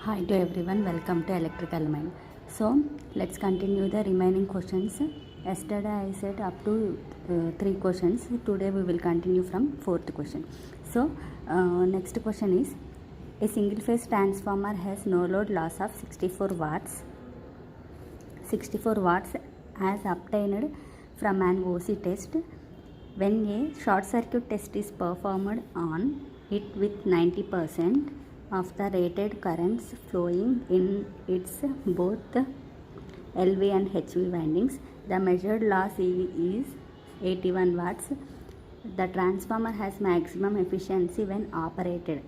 Hi to everyone, welcome to Electrical Mind. So let's continue the remaining questions. Yesterday I said up to 3 questions. Today we will continue from 4th question. So next question is, a single phase transformer has no load loss of 64 watts. 64 watts as obtained from an OC test. When a short circuit test is performed on it with 90% of the rated currents flowing in its both LV and HV windings, the measured loss is 81 watts. The transformer has maximum efficiency when operated.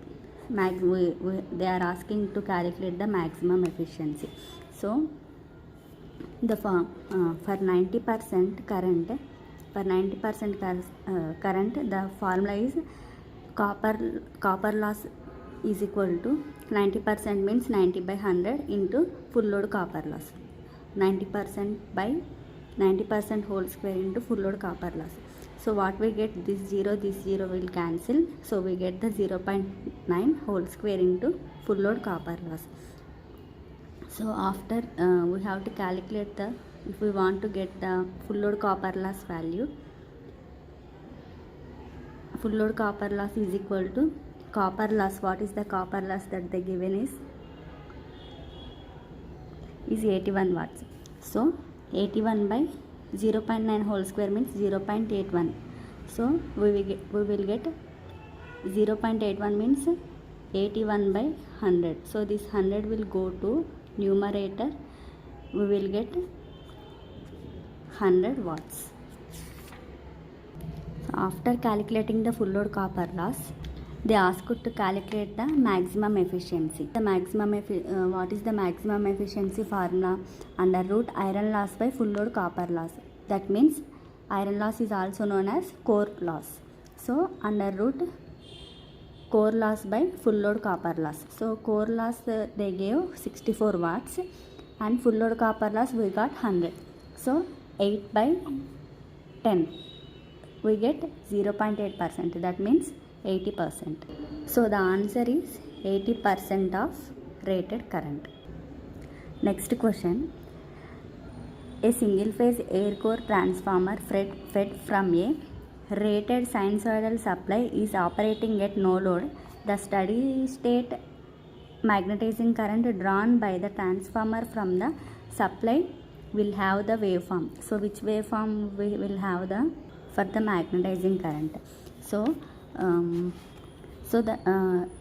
They are asking to calculate the maximum efficiency. So the for 90% current, the formula is copper loss is equal to 90% means 90 by 100 into full load copper loss. 90% by 90% whole square into full load copper loss. So what we get, this 0 will cancel. So we get the 0.9 whole square into full load copper loss. So after we have to calculate the, if we want to get the full load copper loss value, full load copper loss is equal to copper loss. What is the copper loss that they given is 81 watts. So 81 by 0.9 whole square means 0.81. So we will get 0.81 means 81 by 100. So this 100 will go to numerator. We will get 100 watts. So after calculating the full load copper loss, they asked to calculate the maximum efficiency. The maximum what is the maximum efficiency formula? Under root iron loss by full load copper loss. That means iron loss is also known as core loss. So under root core loss by full load copper loss. So core loss they gave 64 watts and full load copper loss we got 100. So 8 by 10 we get 0.8%. That means 80%. So the answer is 80% of rated current. Next question. A single phase air core transformer fed from a rated sinusoidal supply is operating at no load. The steady state magnetizing current drawn by the transformer from the supply will have the waveform. So which waveform we will have the for the magnetizing current?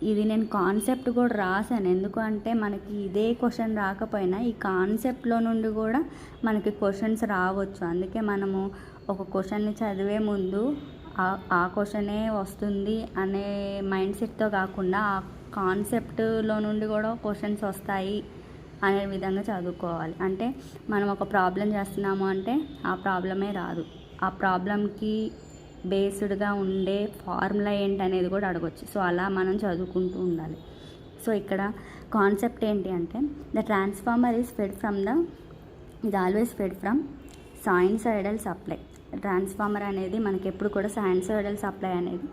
ఇది నేను concept కూడా రాశాను. ఎందుకంటే మనకి ఇదే question రాకపోయినా ఈ కాన్సెప్ట్లో నుండి కూడా మనకి క్వశ్చన్స్ రావచ్చు. అందుకే మనము ఒక క్వశ్చన్ని చదివే ముందు ఆ క్వశ్చనే వస్తుంది అనే మైండ్ సెట్తో కాకుండా ఆ కాన్సెప్ట్లో నుండి కూడా క్వశ్చన్స్ వస్తాయి అనే విధంగా చదువుకోవాలి. అంటే మనం ఒక ప్రాబ్లం చేస్తున్నాము అంటే ఆ ప్రాబ్లమే రాదు, ఆ ప్రాబ్లంకి బేస్డ్గా ఉండే ఫార్ములా ఏంటి అనేది కూడా అడగవచ్చు. సో అలా మనం చదువుకుంటూ ఉండాలి. సో ఇక్కడ కాన్సెప్ట్ ఏంటి అంటే, the transformer is always fed from sinusoidal supply. Transformer అనేది మనకి ఎప్పుడు కూడా సైనుసోయిడల్ సప్లై అనేది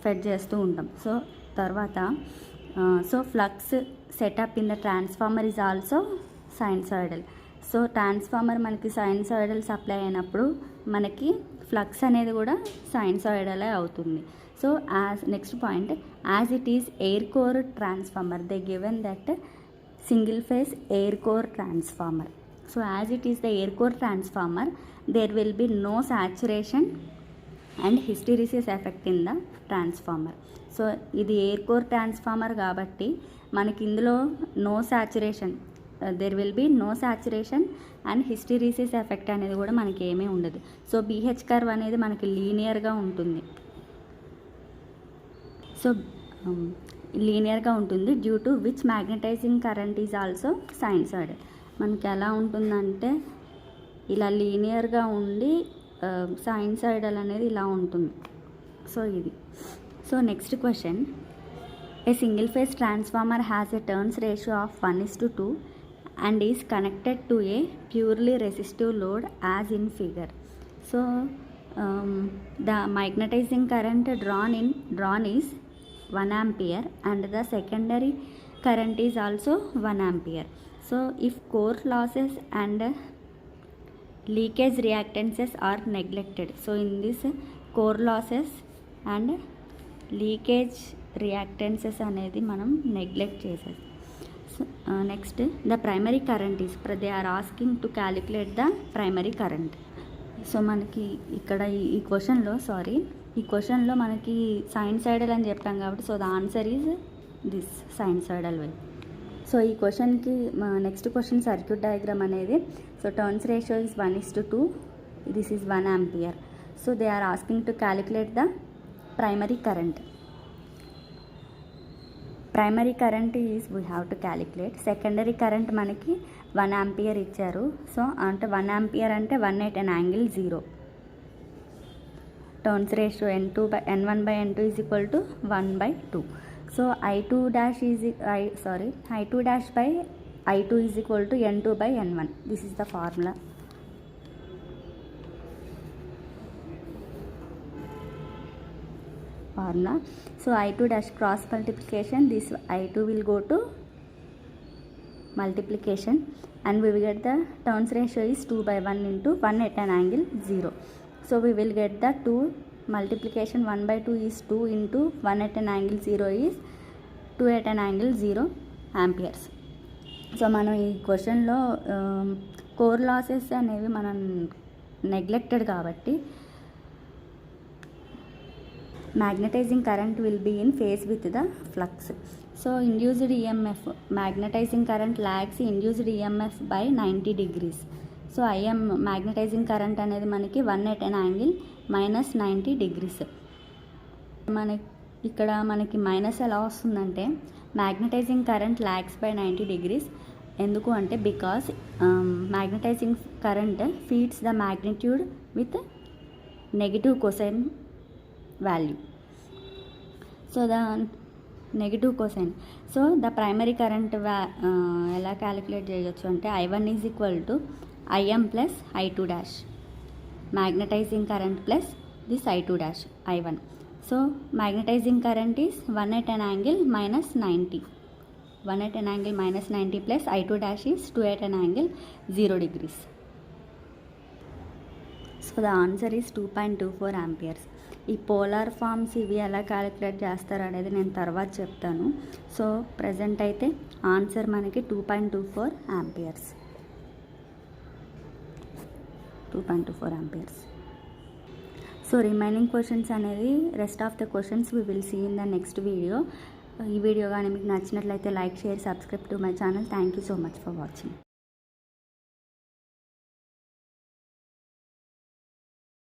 ఫెడ్ చేస్తూ ఉంటాం. సో తర్వాత flux setup in the transformer is also sinusoidal. So transformer మనకి సైనుసోయిడల్ సప్లై అయినప్పుడు మనకి ఫ్లక్స్ అనేది కూడా సైనుసోయిడలే అవుతుంది. So next point, as it is air core transformer, they given that single phase air core transformer. So as it is the air core transformer, there will be no saturation and hysteresis effect in the transformer. So ఇది air core transformer కాబట్టి మనకి ఇందులో no saturation, there will be no saturation and hysteresis effect అనేది కూడా మనకి ఏమీ ఉండదు. So BH curve అనేది మనకి లీనియర్గా ఉంటుంది. సో లీనియర్గా ఉంటుంది due to which magnetising current is also sinusoidal. మనకి ఎలా ఉంటుందంటే ఇలా లీనియర్గా ఉండి సైనుసోయిడల్ అనేది ఇలా ఉంటుంది. సో ఇది. So next question, a single phase transformer has a turns ratio of 1:2 and is connected to a purely resistive load as in figure. So the magnetizing current drawn is 1 ampere and the secondary current is also 1 ampere. So if core losses and leakage reactances are neglected, so in this core losses and leakage reactances అనేది మనం neglect చేసేది. So next the primary current is, they are asking to calculate the primary current. So మనకి ఇక్కడ ఈ క్వశ్చన్లో మనకి sinusoidal అని చెప్పాం కాబట్టి, so the answer is this sinusoidal way. So ఈ క్వశ్చన్కి నెక్స్ట్ క్వశ్చన్ సర్క్యూట్ డయాగ్రామ్ అనేది, so turns ratio is 1:2, this is 1 ampere. So they are asking to calculate the primary current. Primary current is we have to calculate. Secondary current మనకి 1 ampere ఇచ్చారు. So అంటే 1 ampere అంటే 180 turns ratio N1/N2 is equal to 1/2. So I2 dash by I2 is equal to N2/N1. This is the formula. So I2 dash cross multiplication, this I2 will go to multiplication and we will get the turns ratio is 2/1 into 1 at an angle 0. So we will get the 2 multiplication 1/2 is 2 into 1 at an angle 0 is 2 at an angle 0 amperes. So మనం ఈ క్వశ్చన్లో core losses అనేవి మనం neglected కాబట్టి magnetizing current will be in phase with the flux. So induced EMF, magnetizing current lags induced EMF by 90 degrees. So magnetizing current అనేది మనకి 1 at an angle -90 degrees. ఇక్కడ మనకి మైనస్ ఎలా వస్తుందంటే, magnetising current lags by 90 degrees. ఎందుకు అంటే because magnetising current feeds the magnitude with negative cosine value. So the negative cosine. So the primary current ఎలా calculate చేయొచ్చు అంటే I1 is equal to IM plus I2 dash, magnetising current plus this I2 dash I1. So magnetising current is 1 at an angle -90. 1 at an angle -90 plus I2 dash is 2 at an angle 0 degrees. So the answer is 2.24 amperes. ఈ polar forms ఇవి ఎలా calculate చేస్తారు అనేది నేను తర్వాత చెప్తాను. So present అయితే answer మనకి 2.24 amperes. 2.24 amperes. So remaining questions అనేది rest of the questions we will see in the next video. ఈ వీడియో కానీ మీకు నచ్చినట్లయితే like, share, subscribe to my channel. Thank you so much for watching.